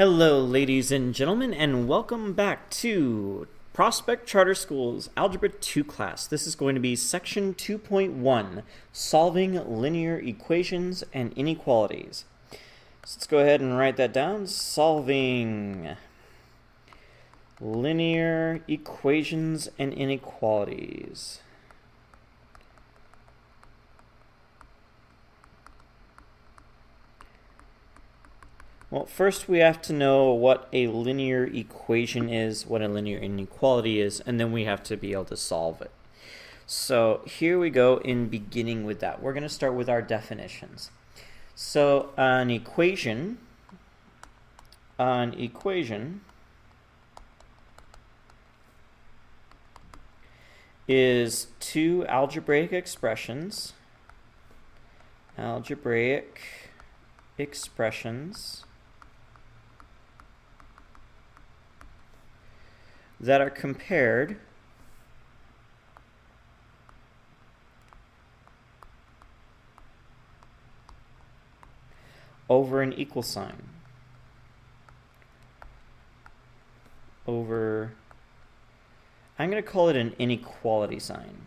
Hello, ladies and gentlemen, and welcome back to Prospect Charter School's Algebra 2 class. This is going to be Section 2.1, Solving Linear Equations and Inequalities. So let's go ahead and write that down. Solving linear equations and inequalities. Well, first we have to know what a linear equation is, what a linear inequality is, and then we have to be able to solve it. So here we go in beginning with that. We're going to start with our definitions. So an equation is two algebraic expressions that are compared over an equal sign. I'm going to call it an inequality sign,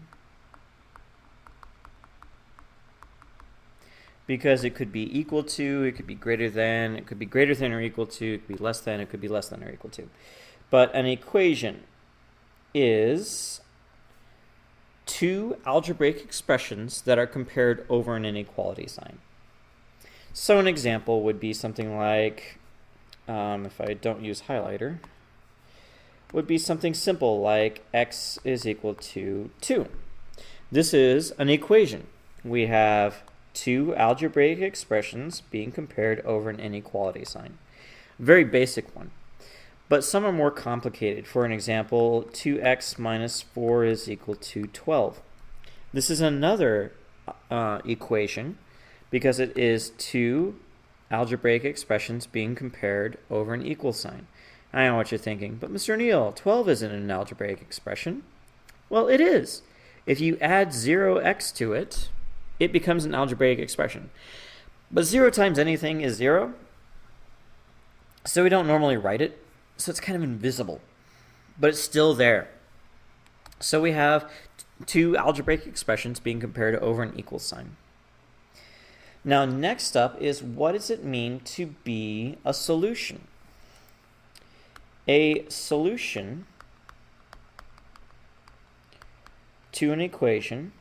because it could be equal to, it could be greater than, it could be greater than or equal to, it could be less than, it could be less than or equal to. But an equation is two algebraic expressions that are compared over an inequality sign. So an example would be something like, if I don't use highlighter, would be something simple like x is equal to 2. This is an equation. We have two algebraic expressions being compared over an inequality sign. Very basic one. But some are more complicated. For an example, 2x minus 4 is equal to 12. This is another equation because it is two algebraic expressions being compared over an equal sign. I know what you're thinking, but Mr. Neal, 12 isn't an algebraic expression. Well, it is. If you add 0x to it, it becomes an algebraic expression. But 0 times anything is 0, so we don't normally write it. So it's kind of invisible, but it's still there. So we have two algebraic expressions being compared over an equal sign. Now, next up is, what does it mean to be a solution? A solution to an equation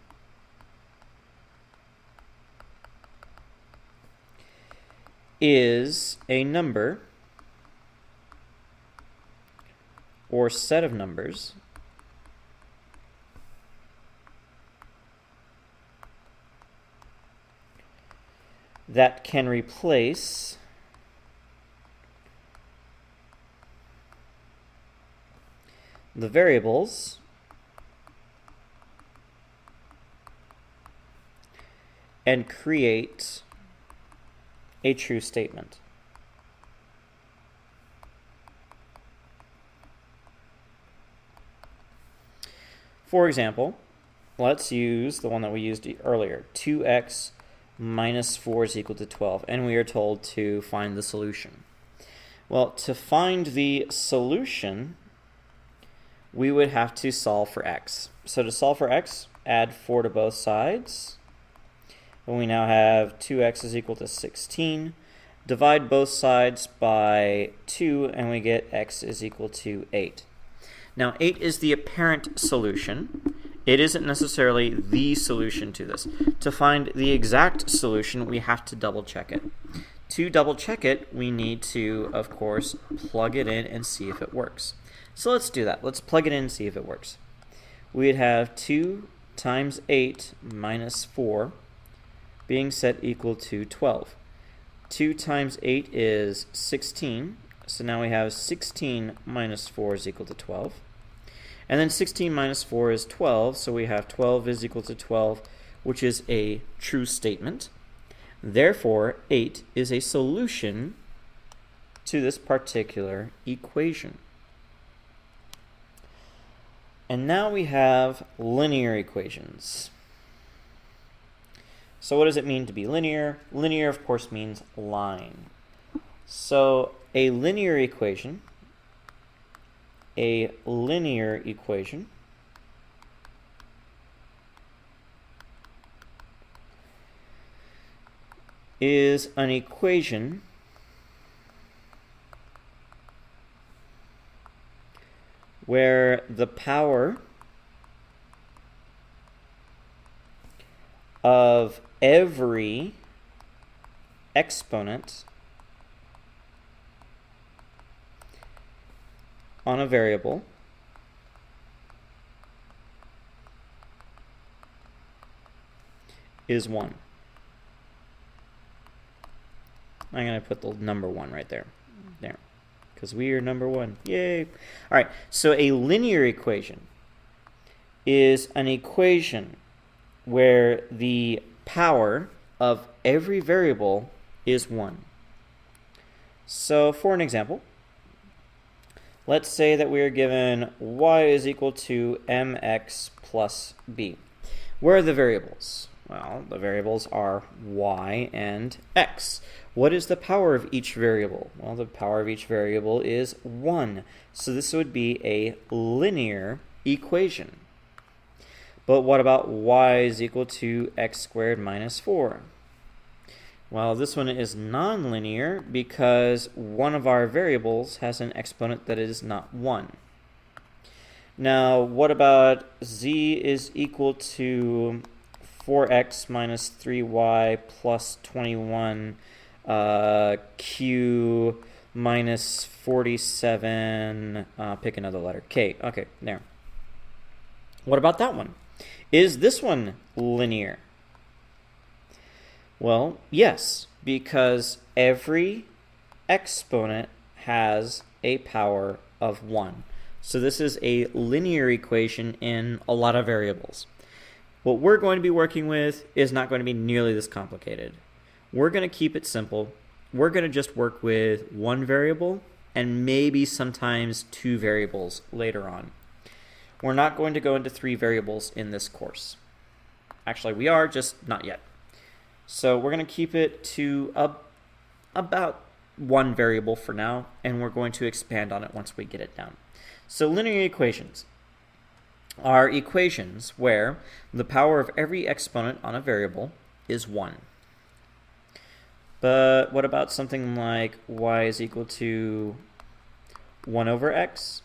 is a number or set of numbers that can replace the variables and create a true statement. For example, let's use the one that we used earlier, 2x minus 4 is equal to 12, and we are told to find the solution. Well, to find the solution, we would have to solve for x. So to solve for x, add 4 to both sides, and we now have 2x is equal to 16. Divide both sides by 2, and we get x is equal to 8. Now, 8 is the apparent solution. It isn't necessarily the solution to this. To find the exact solution, we have to double check it. To double check it, we need to, of course, plug it in and see if it works. So let's do that. Let's plug it in and see if it works. We'd have 2 times 8 minus 4 being set equal to 12. 2 times 8 is 16. So now we have 16 minus 4 is equal to 12. And then 16 minus 4 is 12, so we have 12 is equal to 12, which is a true statement. Therefore, 8 is a solution to this particular equation. And now we have linear equations. So what does it mean to be linear? Linear, of course, means line. So a linear equation is an equation where the power of every exponent on a variable is 1. I'm going to put the number 1 right there. There. Because we are number 1. Yay! All right, so a linear equation is an equation where the power of every variable is 1. So for an example, let's say that we are given y is equal to mx plus b. Where are the variables? Well, the variables are y and x. What is the power of each variable? Well, the power of each variable is 1. So this would be a linear equation. But what about y is equal to x squared minus 4? Well, this one is nonlinear because one of our variables has an exponent that is not 1. Now, what about z is equal to 4x minus 3y plus 21 q minus 47, pick another letter, k. Okay, there. What about that one? Is this one linear? Well, yes, because every exponent has a power of 1. So this is a linear equation in a lot of variables. What we're going to be working with is not going to be nearly this complicated. We're going to keep it simple. We're going to just work with one variable and maybe sometimes 2 variables later on. We're not going to go into 3 variables in this course. Actually, we are, just not yet. So we're going to keep it to about 1 variable for now, and we're going to expand on it once we get it down. So linear equations are equations where the power of every exponent on a variable is 1. But what about something like y is equal to 1 over x?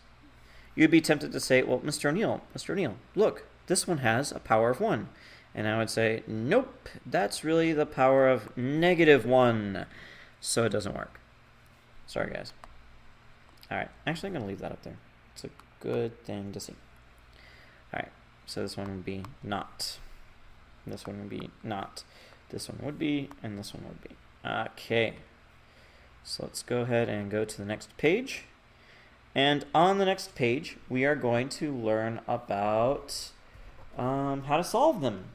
You'd be tempted to say, well, Mr. O'Neill, look, this one has a power of 1. And I would say, nope, that's really the power of -1. So it doesn't work. Sorry, guys. All right, actually, I'm going to leave that up there. It's a good thing to see. All right, so this one would be not. This one would be not. This one would be, and this one would be. Okay, so let's go ahead and go to the next page. And on the next page, we are going to learn about how to solve them.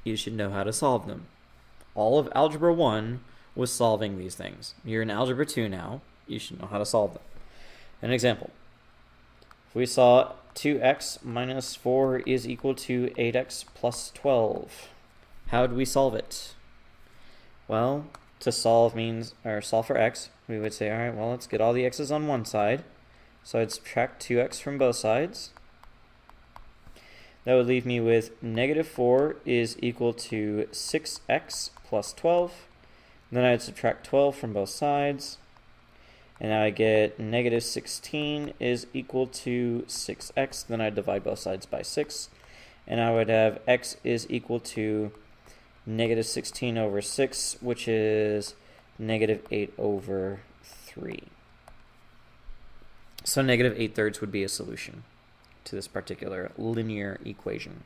You should know how to solve them. All of Algebra 1 was solving these things. You're in Algebra 2 now. You should know how to solve them. An example. If we saw 2x minus 4 is equal to 8x plus 12. How do we solve it? Well, to solve for x, we would say, all right, well, let's get all the x's on one side. So I'd subtract 2x from both sides. That would leave me with -4 is equal to 6x plus 12. Then I'd subtract 12 from both sides. And now I get -16 is equal to 6x. Then I'd divide both sides by 6. And I would have x is equal to -16 over 6, which is -8 over 3. So -8/3 would be a solution to this particular linear equation.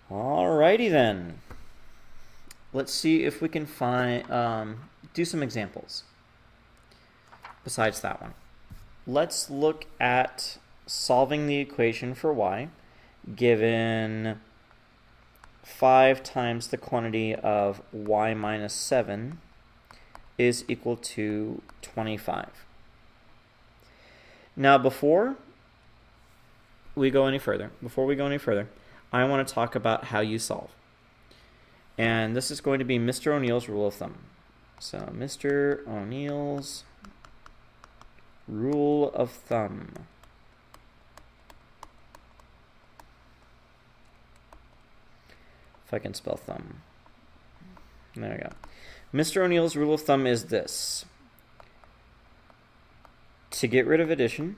Alrighty then. Let's see if we can do some examples besides that one. Let's look at solving the equation for y given 5 times the quantity of y minus 7 is equal to 25. Now before we go any further, I want to talk about how you solve. And this is going to be Mr. O'Neill's rule of thumb. So Mr. O'Neill's rule of thumb. If I can spell thumb. There we go. Mr. O'Neill's rule of thumb is this. To get rid of addition,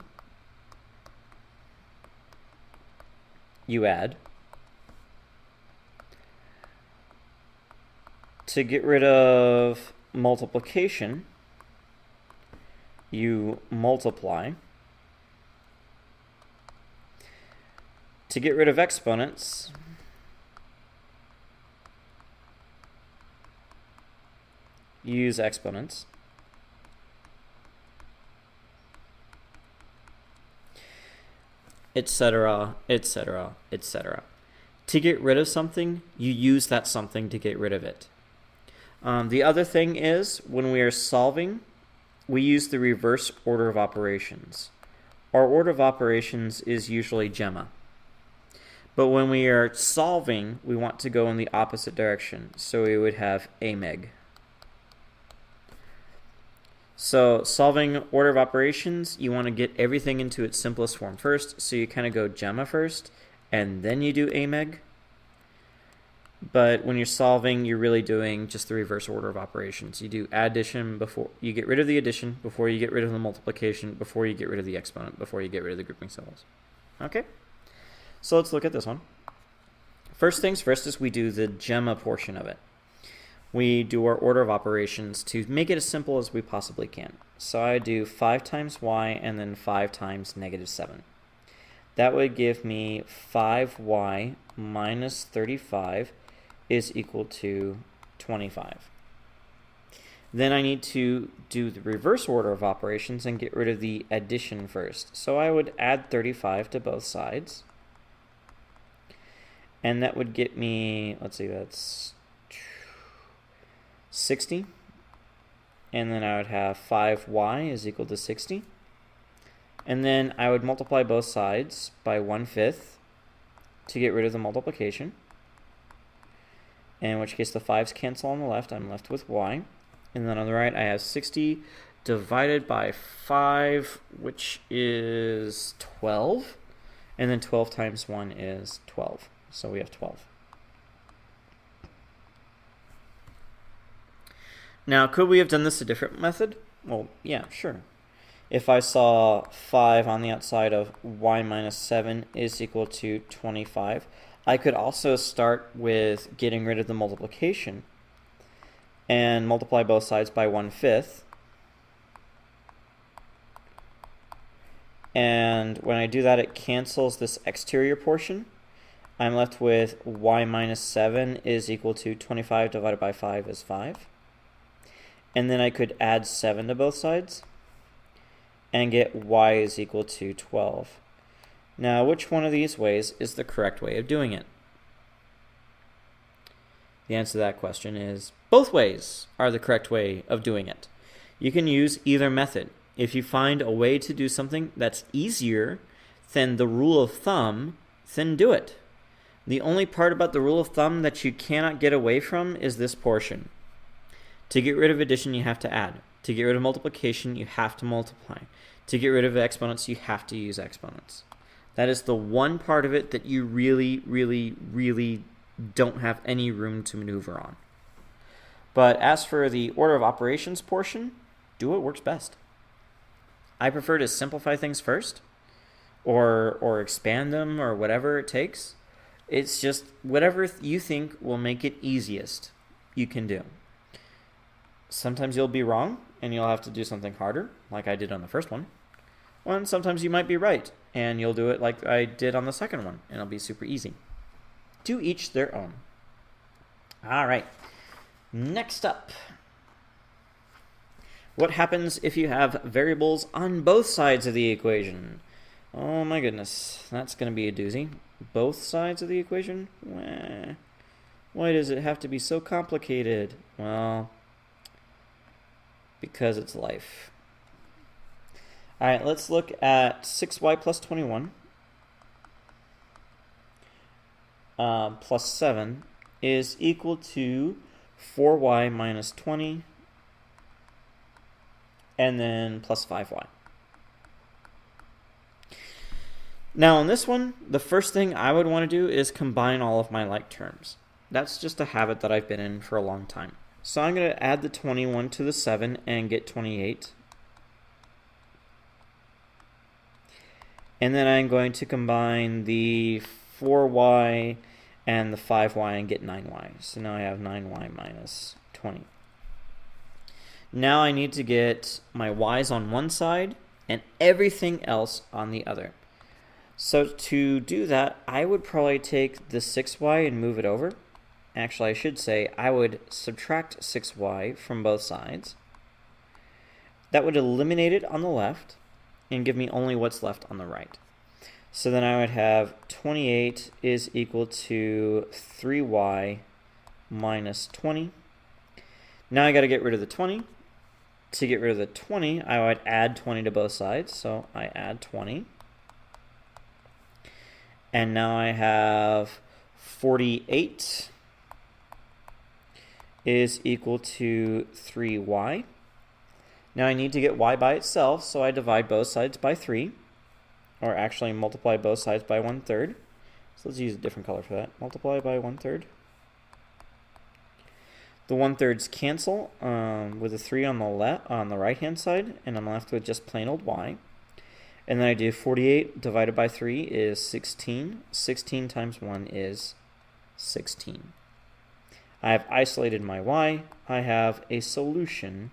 you add. To get rid of multiplication, you multiply. To get rid of exponents, you use exponents. Etc., etc., etc. To get rid of something, you use that something to get rid of it. The other thing is, when we are solving, we use the reverse order of operations. Our order of operations is usually gemma. But when we are solving, we want to go in the opposite direction. So we would have ameg. So solving order of operations, you want to get everything into its simplest form first. So you kind of go gemma first, and then you do ameg. But when you're solving, you're really doing just the reverse order of operations. You do addition before you get rid of the addition, before you get rid of the multiplication, before you get rid of the exponent, before you get rid of the grouping symbols. Okay? So let's look at this one. First things first is we do the gemma portion of it. We do our order of operations to make it as simple as we possibly can. So I do 5 times y and then 5 times negative 7. That would give me 5y minus 35 is equal to 25. Then I need to do the reverse order of operations and get rid of the addition first. So I would add 35 to both sides. And that would get me, let's see, that's 60. And then I would have 5y is equal to 60. And then I would multiply both sides by 1/5 to get rid of the multiplication. In which case the 5's cancel on the left. I'm left with y. And then on the right I have 60 divided by 5, which is 12. And then 12 times 1 is 12. So we have 12. Now, could we have done this a different method? Well, yeah, sure. If I saw 5 on the outside of y minus 7 is equal to 25, I could also start with getting rid of the multiplication and multiply both sides by 1/5. And when I do that, it cancels this exterior portion. I'm left with y minus 7 is equal to 25 divided by 5 is 5. And then I could add 7 to both sides and get y is equal to 12. Now, which one of these ways is the correct way of doing it? The answer to that question is both ways are the correct way of doing it. You can use either method. If you find a way to do something that's easier than the rule of thumb, then do it. The only part about the rule of thumb that you cannot get away from is this portion. To get rid of addition, you have to add. To get rid of multiplication, you have to multiply. To get rid of exponents, you have to use exponents. That is the one part of it that you really, really, really don't have any room to maneuver on. But as for the order of operations portion, do what works best. I prefer to simplify things first, or expand them, or whatever it takes. It's just whatever you think will make it easiest, you can do. Sometimes you'll be wrong, and you'll have to do something harder, like I did on the first one. And sometimes you might be right, and you'll do it like I did on the second one, and it'll be super easy. To each their own. All right. Next up. What happens if you have variables on both sides of the equation? Oh my goodness, that's going to be a doozy. Both sides of the equation? Why does it have to be so complicated? Well, because it's life. All right, let's look at 6y plus 21 plus 7 is equal to 4y minus 20 and then plus 5y. Now on this one, the first thing I would want to do is combine all of my like terms. That's just a habit that I've been in for a long time. So I'm going to add the 21 to the 7 and get 28. And then I'm going to combine the 4y and the 5y and get 9y. So now I have 9y minus 20. Now I need to get my y's on one side and everything else on the other. So to do that, I would probably take the 6y and move it over. Actually, I should say I would subtract 6y from both sides. That would eliminate it on the left and give me only what's left on the right. So then I would have 28 is equal to 3y minus 20. Now I got to get rid of the 20. To get rid of the 20, I would add 20 to both sides. So I add 20. And now I have 48 is equal to 3y. Now I need to get y by itself, so I divide both sides by 3. Or actually multiply both sides by 1/3. So let's use a different color for that. Multiply by 1/3. The 1/3s cancel with a 3 on the right hand side, and I'm left with just plain old y. And then I do 48 divided by 3 is 16. 16 times 1 is 16. I have isolated my y. I have a solution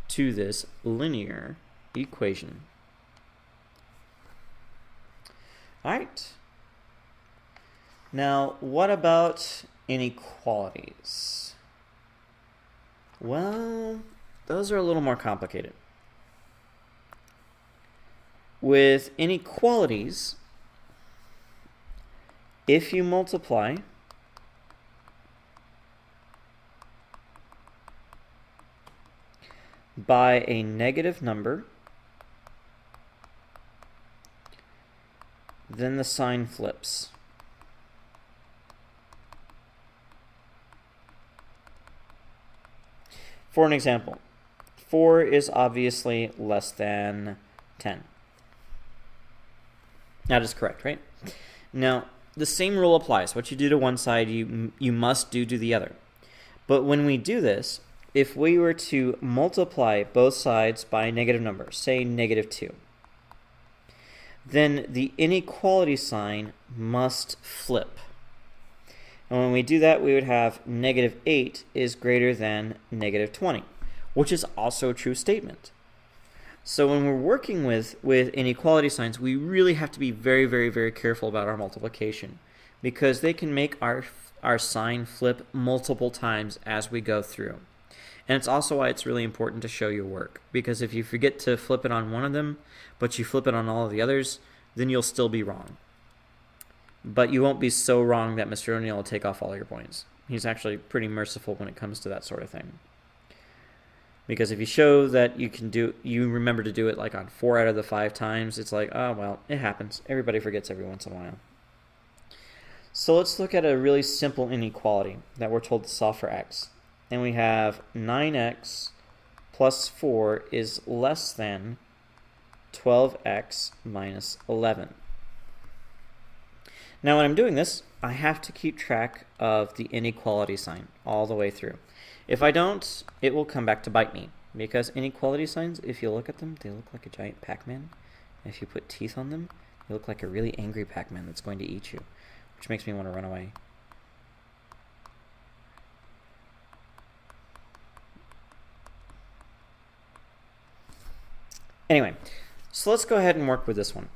to this linear equation. All right. Now, what about inequalities? Well, those are a little more complicated. With inequalities, if you multiply by a negative number, then the sign flips. For an example, 4 is obviously less than 10. That is correct, right? Now, the same rule applies. What you do to one side, you must do to the other. But when we do this, if we were to multiply both sides by a negative number, say negative 2, then the inequality sign must flip. And when we do that, we would have negative 8 is greater than negative 20, which is also a true statement. So when we're working with inequality signs, we really have to be very, very, very careful about our multiplication, because they can make our sign flip multiple times as we go through. And it's also why it's really important to show your work, because if you forget to flip it on one of them, but you flip it on all of the others, then you'll still be wrong. But you won't be so wrong that Mr. O'Neill will take off all your points. He's actually pretty merciful when it comes to that sort of thing. Because if you show that you remember to do it like on 4 out of the 5 times, it's like, oh, well, it happens. Everybody forgets every once in a while. So let's look at a really simple inequality that we're told to solve for x. And we have 9x plus 4 is less than 12x minus 11. Now when I'm doing this, I have to keep track of the inequality sign all the way through. If I don't, it will come back to bite me, because inequality signs, if you look at them, they look like a giant Pac-Man. And if you put teeth on them, they look like a really angry Pac-Man that's going to eat you, which makes me want to run away. Anyway, so let's go ahead and work with this one.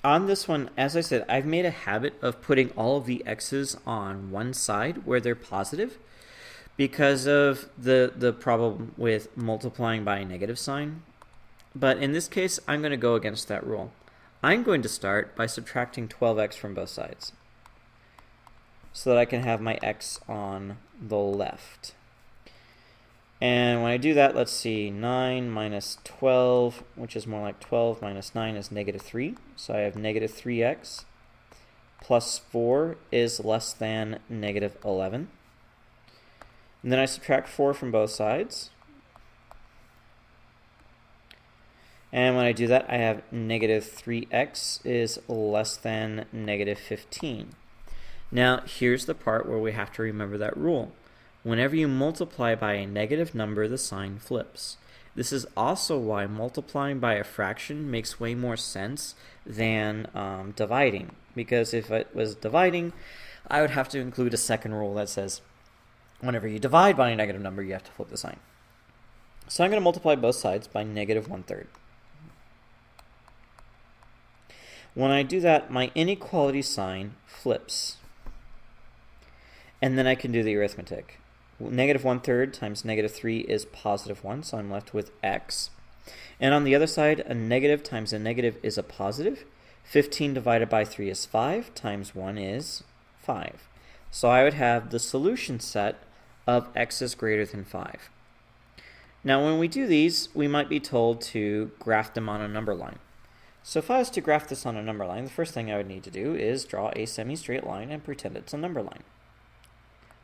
On this one, as I said, I've made a habit of putting all of the x's on one side where they're positive, because of the problem with multiplying by a negative sign. But in this case, I'm going to go against that rule. I'm going to start by subtracting 12x from both sides, so that I can have my x on the left. And when I do that, let's see, 9 minus 12, which is more like 12 minus 9 is negative 3. So I have negative 3x plus 4 is less than negative 11. And then I subtract 4 from both sides. And when I do that, I have negative 3x is less than negative 15. Now, here's the part where we have to remember that rule. Whenever you multiply by a negative number, the sign flips. This is also why multiplying by a fraction makes way more sense than dividing. Because if it was dividing, I would have to include a second rule that says whenever you divide by a negative number, you have to flip the sign. So I'm going to multiply both sides by negative 1/3. When I do that, my inequality sign flips. And then I can do the arithmetic. Negative 1/3 times negative 3 is positive 1, so I'm left with x. And on the other side, a negative times a negative is a positive. 15 divided by 3 is 5, times 1 is 5. So I would have the solution set of x is greater than 5. Now when we do these, we might be told to graph them on a number line. So if I was to graph this on a number line, the first thing I would need to do is draw a semi-straight line and pretend it's a number line.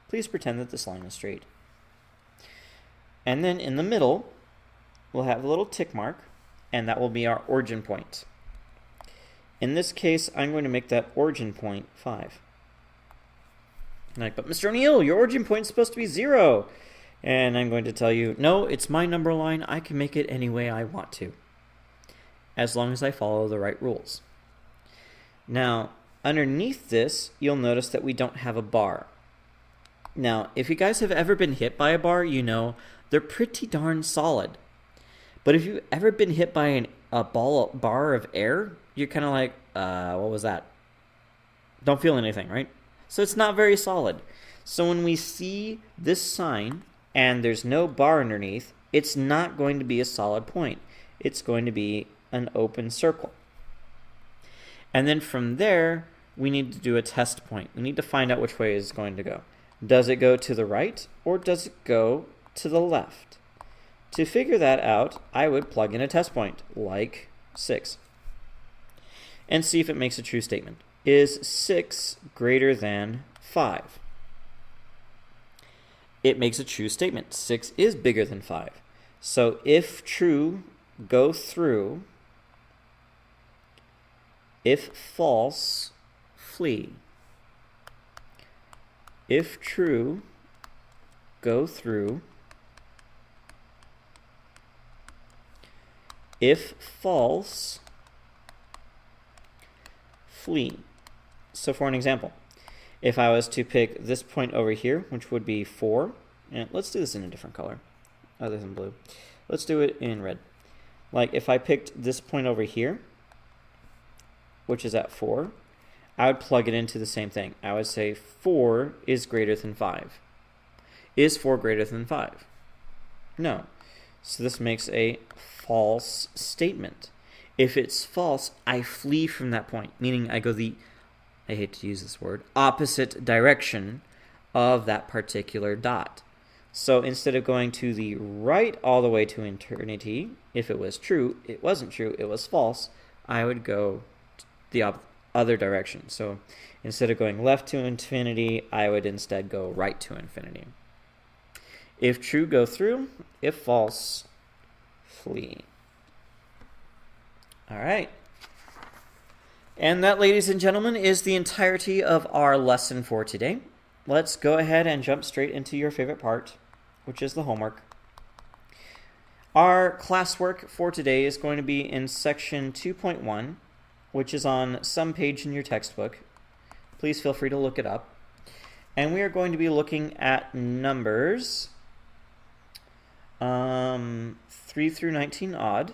Please pretend that this line is straight. And then in the middle, we'll have a little tick mark, and that will be our origin point. In this case, I'm going to make that origin point 5. Like, but Mr. O'Neill, your origin point is supposed to be 0. And I'm going to tell you, no, it's my number line. I can make it any way I want to, as long as I follow the right rules. Now, underneath this, you'll notice that we don't have a bar. Now, if you guys have ever been hit by a bar, you know they're pretty darn solid. But if you've ever been hit by a bar of air, you're kind of like, what was that? Don't feel anything, right? So it's not very solid. So when we see this sign and there's no bar underneath, it's not going to be a solid point. It's going to be an open circle. And then from there, we need to do a test point. We need to find out which way it's going to go. Does it go to the right or does it go to the left? To figure that out, I would plug in a test point, like 6, and see if it makes a true statement. Is 6 greater than 5? It makes a true statement. 6 is bigger than 5. So if true, go through. If false, flee. If true, go through. If false, flee. So for an example, if I was to pick this point over here, which would be 4, and let's do this in a different color other than blue. Let's do it in red. Like if I picked this point over here, which is at 4, I would plug it into the same thing. I would say 4 is greater than 5. Is 4 greater than 5? No. So this makes a false statement. If it's false, I flee from that point, meaning I go the, I hate to use this word, opposite direction of that particular dot. So instead of going to the right all the way to eternity, if it was true, it wasn't true, it was false, I would go the other direction. So instead of going left to infinity, I would instead go right to infinity. If true, go through. If false, flee. All right. And that, ladies and gentlemen, is the entirety of our lesson for today. Let's go ahead and jump straight into your favorite part, which is the homework. Our classwork for today is going to be in section 2.1, which is on some page in your textbook. Please feel free to look it up. And we are going to be looking at numbers 3 through 19 odd.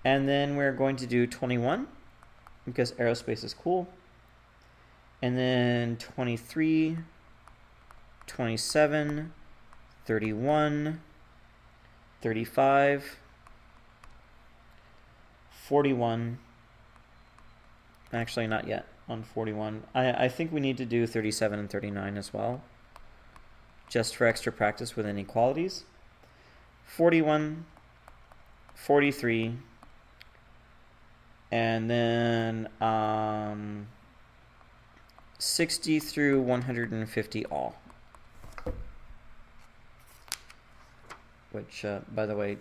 And then we're going to do 21, because aerospace is cool. And then 23, 27, 31, 35, 41. Actually, not yet on 41. I think we need to do 37 and 39 as well, just for extra practice with inequalities. 41, 43, and then 60 through 150 all. which, by the way,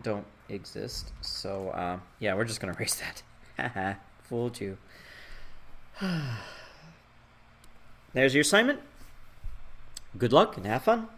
don't exist. So, yeah, we're just going to erase that. Haha, fooled you. There's your assignment. Good luck and have fun.